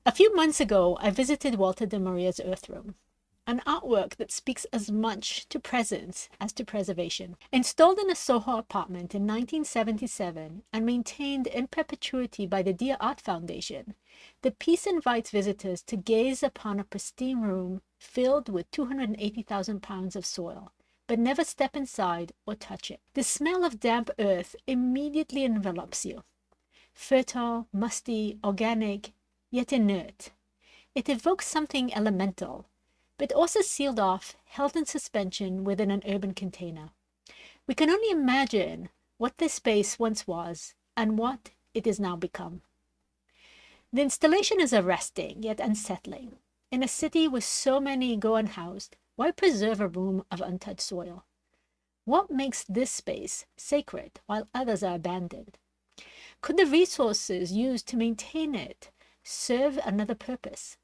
A few months ago, I visited Walter de Maria's Earth Room, an artwork that speaks as much to presence as to preservation. Installed in a Soho apartment in 1977 and maintained in perpetuity by the Dear Art Foundation, the piece invites visitors to gaze upon a pristine room filled with 280,000 pounds of soil, but never step inside or touch it. The smell of damp earth immediately envelops you. Fertile, musty, organic, yet inert. It evokes something elemental, but also sealed off, held in suspension within an urban container. We can only imagine what this space once was and what it is now become. The installation is arresting, yet unsettling. In a city with so many go unhoused, why preserve a room of untouched soil? What makes this space sacred while others are abandoned? Could the resources used to maintain it serve another purpose?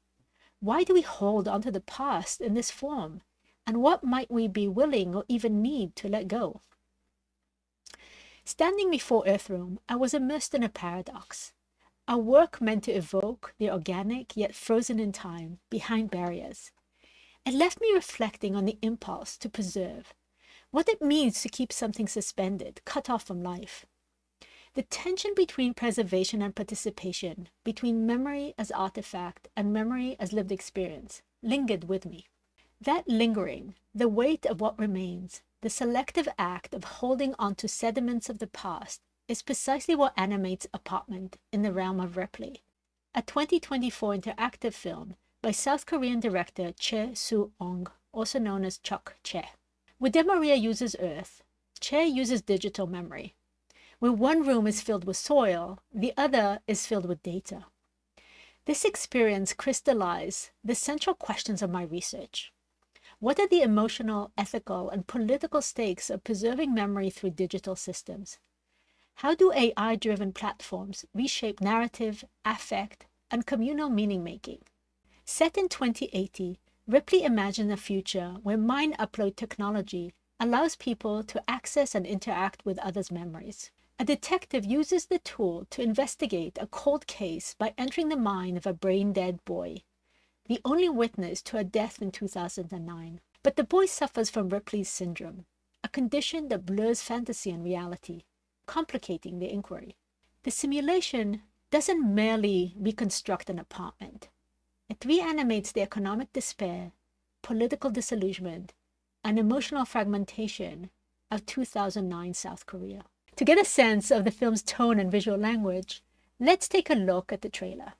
Why do we hold onto the past in this form? And what might we be willing or even need to let go? Standing before Earthroom, I was immersed in a paradox. A work meant to evoke the organic yet frozen in time behind barriers. It left me reflecting on the impulse to preserve, what it means to keep something suspended, cut off from life. The tension between preservation and participation, between memory as artifact and memory as lived experience, lingered with me. That lingering, the weight of what remains, the selective act of holding on to sediments of the past, is precisely what animates Apartment in the realm of Ripley, a 2024 interactive film by South Korean director 𝗔𝗯𝘀𝘁𝗿, also known as Chok Che. Where De Maria uses earth, Che uses digital memory. Where one room is filled with soil, the other is filled with data. This experience crystallized the central questions of my research. What are the emotional, ethical, and political stakes of preserving memory through digital systems? How do AI-driven platforms reshape narrative, affect, and communal meaning-making? Set in 2080, Ripley imagined a future where mind upload technology allows people to access and interact with others' memories. A detective uses the tool to investigate a cold case by entering the mind of a brain-dead boy, the only witness to a death in 2009. But the boy suffers from Ripley's syndrome, a condition that blurs fantasy and reality, complicating the inquiry. The simulation doesn't merely reconstruct an apartment. It reanimates the economic despair, political disillusionment, and emotional fragmentation of 2009 South Korea. To get a sense of the film's tone and visual language, let's take a look at the trailer.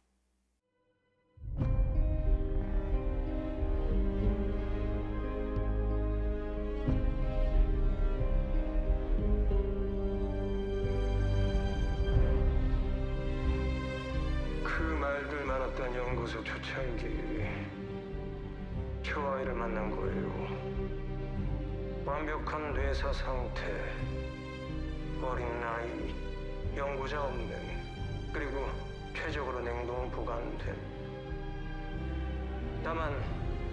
그 말들 많았던 연구소 초창기 초아이를 만난 거예요. 완벽한 뇌사 상태, 어린 나이, 연구자 없는, 그리고 최적으로 냉동 보관된. 다만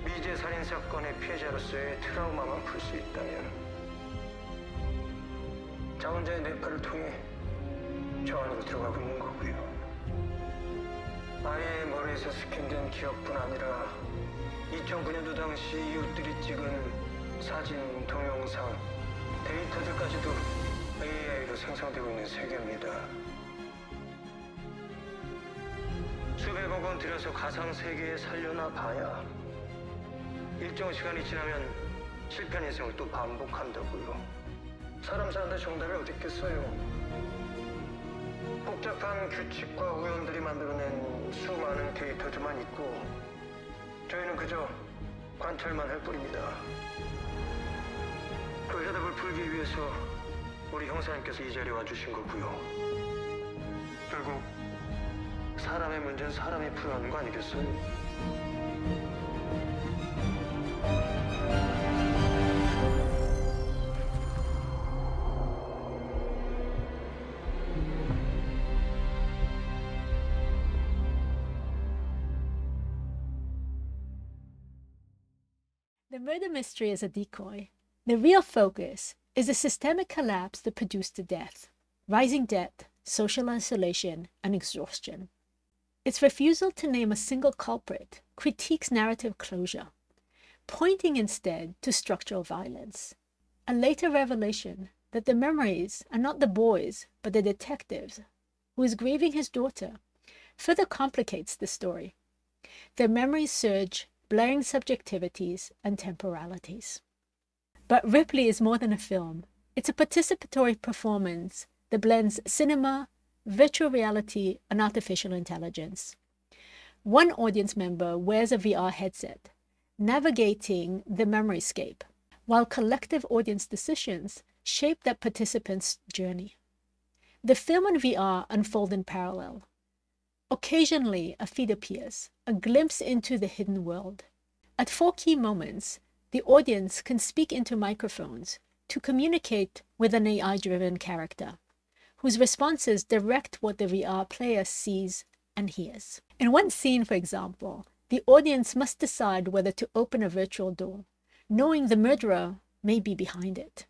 미제 살인 사건의 피해자로서의 트라우마만 풀 수 있다면 자원자의 뇌파를 통해 저 안으로 들어가고 있는 거고요. 아이의 머리에서 스캔된 기억뿐 아니라 2009년도 당시 이웃들이 찍은 사진, 동영상, 데이터들까지도 AI로 생성되고 있는 세계입니다. 수백억 원 들여서 가상 세계에 살려나 봐야 일정 시간이 지나면 실패한 인생을 또 반복한다고요. 사람 사는데 정답이 어디 있겠어요? 복잡한 규칙과 우연들이 만들어낸 수많은 데이터들만 있고 저희는 그저 관찰만 할 뿐입니다. 그 해답을 풀기 위해서 우리 형사님께서 이 자리에 와주신 거고요. 결국 사람의 문제는 사람이 풀어야 하는 거 아니겠어요? The murder mystery is a decoy. The real focus is the systemic collapse that produced the death, rising debt, social isolation, and exhaustion. Its refusal to name a single culprit critiques narrative closure, pointing instead to structural violence. A later revelation that the memories are not the boys, but the detective's, who is grieving his daughter, further complicates the story. Their memories surge, blurring subjectivities and temporalities. But Ripley is more than a film. It's a participatory performance that blends cinema, virtual reality, and artificial intelligence. One audience member wears a VR headset, navigating the memoryscape, while collective audience decisions shape that participant's journey. The film and VR unfold in parallel. Occasionally, a feed appears, a glimpse into the hidden world. At 4 key moments, the audience can speak into microphones to communicate with an AI-driven character, whose responses direct what the VR player sees and hears. In one scene, for example, the audience must decide whether to open a virtual door, knowing the murderer may be behind it.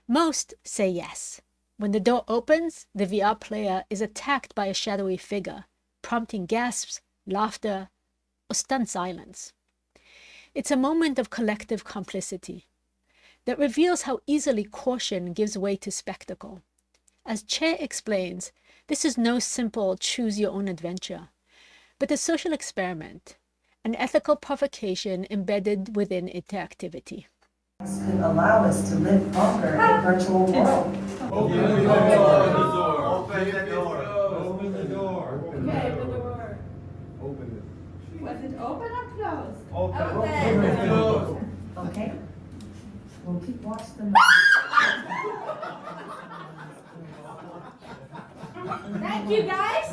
Most say yes. When the door opens, the VR player is attacked by a shadowy figure, prompting gasps, laughter, or stunned silence. It's a moment of collective complicity that reveals how easily caution gives way to spectacle. As Che explains, this is no simple choose-your-own-adventure, but a social experiment, an ethical provocation embedded within interactivity. Could allow us to live longer in a virtual world. Open the door. Open the door. Open the door. Okay, open the door. Open Was it open or closed? Open. Open. Okay? We'll keep watching them. Thank you, guys.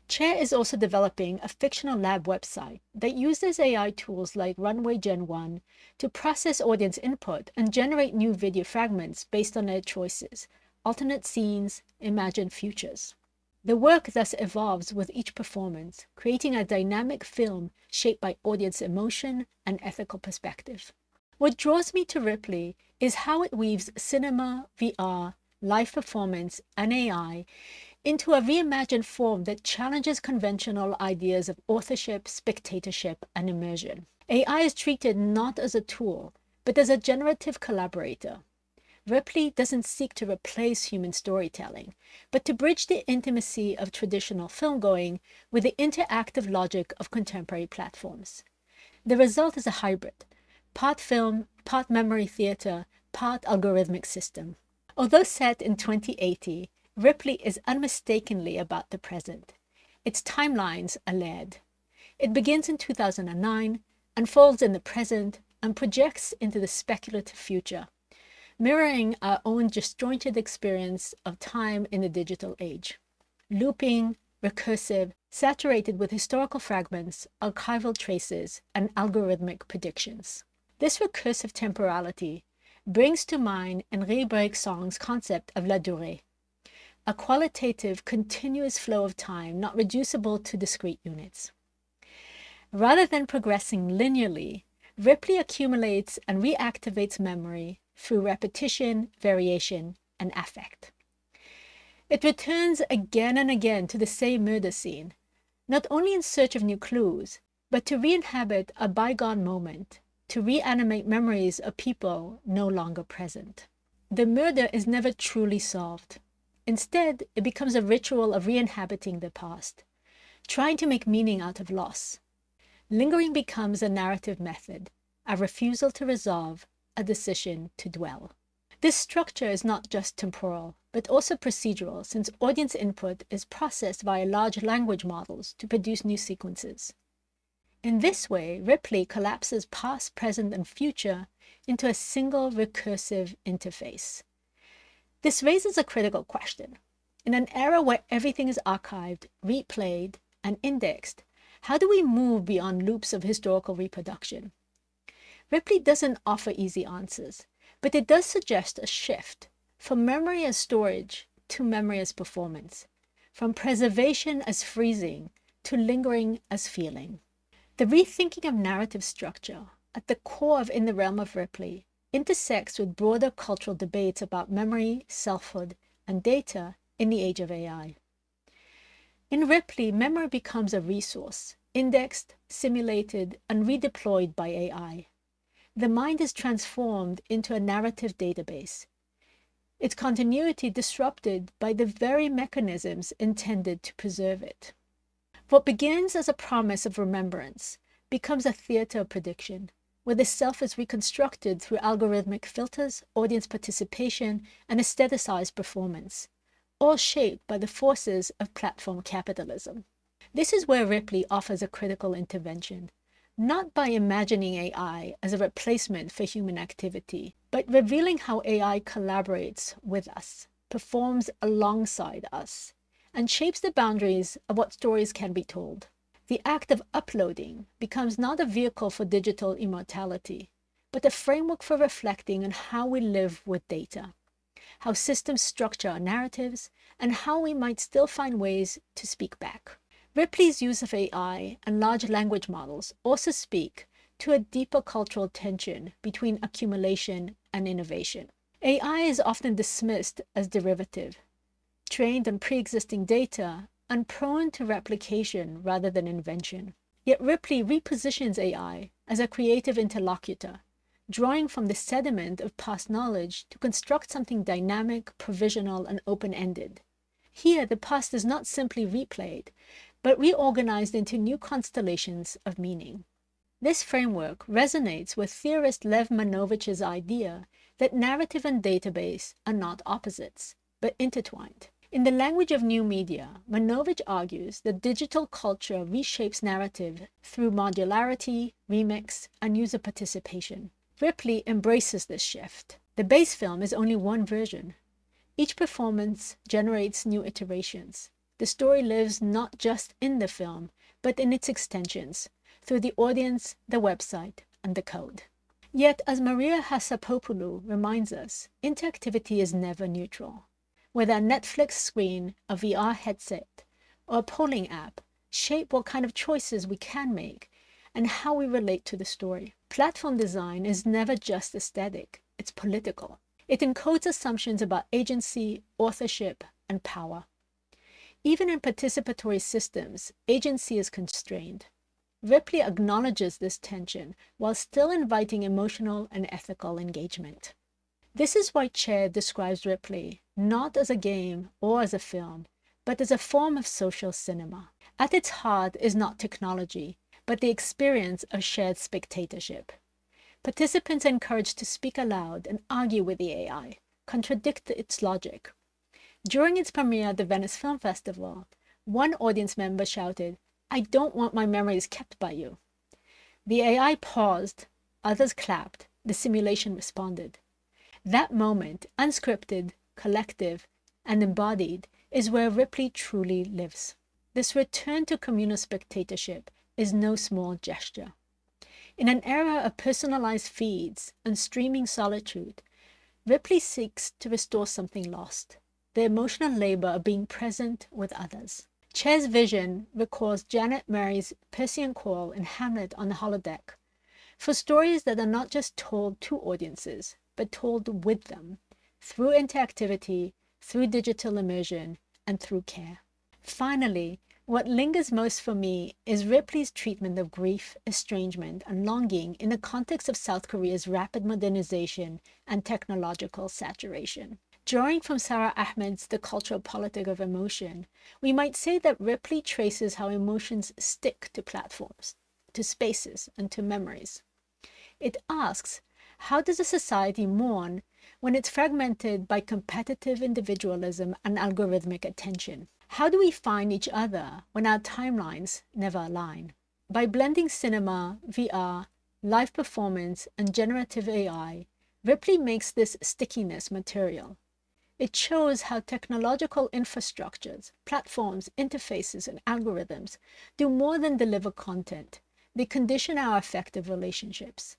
Che is also developing a fictional lab website that uses AI tools like Runway Gen 1 to process audience input and generate new video fragments based on their choices, alternate scenes, imagined futures. The work thus evolves with each performance, creating a dynamic film shaped by audience emotion and ethical perspective. What draws me to Ripley is how it weaves cinema, VR, live performance, and AI into a reimagined form that challenges conventional ideas of authorship, spectatorship, and immersion. AI is treated not as a tool, but as a generative collaborator. Ripley doesn't seek to replace human storytelling, but to bridge the intimacy of traditional filmgoing with the interactive logic of contemporary platforms. The result is a hybrid, part film, part memory theater, part algorithmic system. Although set in 2080, Ripley is unmistakably about the present. Its timelines are layered. It begins in 2009, unfolds in the present, and projects into the speculative future, mirroring our own disjointed experience of time in the digital age. Looping, recursive, saturated with historical fragments, archival traces, and algorithmic predictions. This recursive temporality brings to mind Henri Bergson's concept of la durée, a qualitative, continuous flow of time not reducible to discrete units. Rather than progressing linearly, Ripley accumulates and reactivates memory through repetition, variation, and affect. It returns again and again to the same murder scene, not only in search of new clues, but to re-inhabit a bygone moment, to reanimate memories of people no longer present. The murder is never truly solved. Instead, it becomes a ritual of re-inhabiting the past, trying to make meaning out of loss. Lingering becomes a narrative method, a refusal to resolve, a decision to dwell. This structure is not just temporal, but also procedural, since audience input is processed via large language models to produce new sequences. In this way, Ripley collapses past, present, and future into a single recursive interface. This raises a critical question. In an era where everything is archived, replayed, and indexed, how do we move beyond loops of historical reproduction? Ripley doesn't offer easy answers, but it does suggest a shift from memory as storage to memory as performance, from preservation as freezing to lingering as feeling. The rethinking of narrative structure, at the core of In the Realm of Ripley, intersects with broader cultural debates about memory, selfhood, and data in the age of AI. In Ripley, memory becomes a resource, indexed, simulated, and redeployed by AI. The mind is transformed into a narrative database, its continuity disrupted by the very mechanisms intended to preserve it. What begins as a promise of remembrance becomes a theater of prediction, where the self is reconstructed through algorithmic filters, audience participation, and aestheticized performance, all shaped by the forces of platform capitalism. This is where Ripley offers a critical intervention, not by imagining AI as a replacement for human activity, but revealing how AI collaborates with us, performs alongside us, and shapes the boundaries of what stories can be told. The act of uploading becomes not a vehicle for digital immortality, but a framework for reflecting on how we live with data, how systems structure our narratives, and how we might still find ways to speak back. Ripley's use of AI and large language models also speak to a deeper cultural tension between accumulation and innovation. AI is often dismissed as derivative, trained on pre-existing data and prone to replication rather than invention. Yet Ripley repositions AI as a creative interlocutor, drawing from the sediment of past knowledge to construct something dynamic, provisional, and open-ended. Here, the past is not simply replayed, but reorganized into new constellations of meaning. This framework resonates with theorist Lev Manovich's idea that narrative and database are not opposites, but intertwined. In the language of new media, Manovich argues that digital culture reshapes narrative through modularity, remix, and user participation. Ripley embraces this shift. The base film is only one version. Each performance generates new iterations. The story lives not just in the film, but in its extensions, through the audience, the website, and the code. Yet, as Maria Hassapopoulou reminds us, interactivity is never neutral. Whether a Netflix screen, a VR headset, or a polling app shape what kind of choices we can make and how we relate to the story. Platform design is never just aesthetic, it's political. It encodes assumptions about agency, authorship, and power. Even in participatory systems, agency is constrained. Ripley acknowledges this tension while still inviting emotional and ethical engagement. This is why Chair describes Ripley not as a game or as a film, but as a form of social cinema. At its heart is not technology, but the experience of shared spectatorship. Participants are encouraged to speak aloud and argue with the AI, contradict its logic. During its premiere at the Venice Film Festival, one audience member shouted, "I don't want my memories kept by you." The AI paused, others clapped, the simulation responded. That moment, unscripted, collective, and embodied, is where Ripley truly lives. This return to communal spectatorship is no small gesture. In an era of personalized feeds and streaming solitude, Ripley seeks to restore something lost, the emotional labor of being present with others. Chair's vision recalls Janet Murray's Persian call in Hamlet on the holodeck, for stories that are not just told to audiences, but told with them, through interactivity, through digital immersion, and through care. Finally, what lingers most for me is Ripley's treatment of grief, estrangement, and longing in the context of South Korea's rapid modernization and technological saturation. Drawing from Sarah Ahmed's The Cultural Politic of Emotion, we might say that Ripley traces how emotions stick to platforms, to spaces, and to memories. It asks, how does a society mourn when it's fragmented by competitive individualism and algorithmic attention? How do we find each other when our timelines never align? By blending cinema, VR, live performance, and generative AI, Ripley makes this stickiness material. It shows how technological infrastructures, platforms, interfaces, and algorithms do more than deliver content. They condition our affective relationships,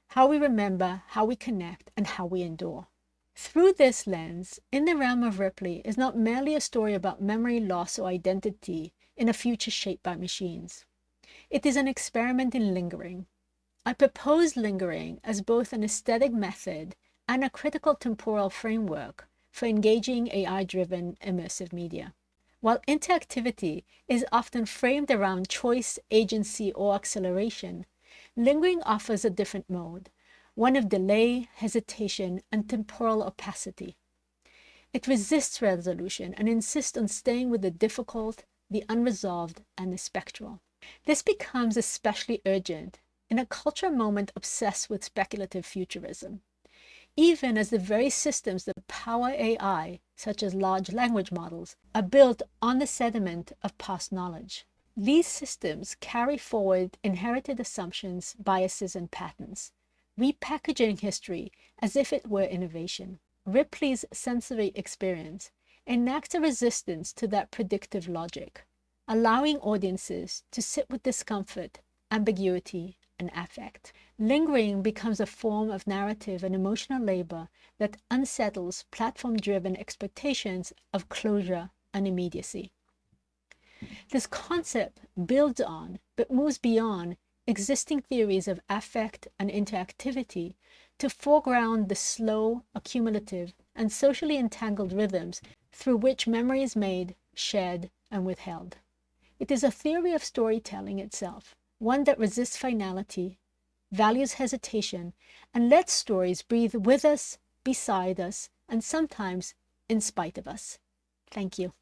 how we remember, how we connect, and how we endure. Through this lens, In the Realm of Ripley is not merely a story about memory loss or identity in a future shaped by machines. It is an experiment in lingering. I propose lingering as both an aesthetic method and a critical temporal framework for engaging AI-driven immersive media. While interactivity is often framed around choice, agency, or acceleration, lingering offers a different mode, one of delay, hesitation, and temporal opacity. It resists resolution and insists on staying with the difficult, the unresolved, and the spectral. This becomes especially urgent in a cultural moment obsessed with speculative futurism, even as the very systems that power AI, such as large language models, are built on the sediment of past knowledge. These systems carry forward inherited assumptions, biases, and patterns, repackaging history as if it were innovation. Ripley's sensory experience enacts a resistance to that predictive logic, allowing audiences to sit with discomfort, ambiguity, and affect. Lingering becomes a form of narrative and emotional labor that unsettles platform-driven expectations of closure and immediacy. This concept builds on, but moves beyond, existing theories of affect and interactivity to foreground the slow, accumulative, and socially entangled rhythms through which memory is made, shared, and withheld. It is a theory of storytelling itself, one that resists finality, values hesitation, and lets stories breathe with us, beside us, and sometimes in spite of us. Thank you.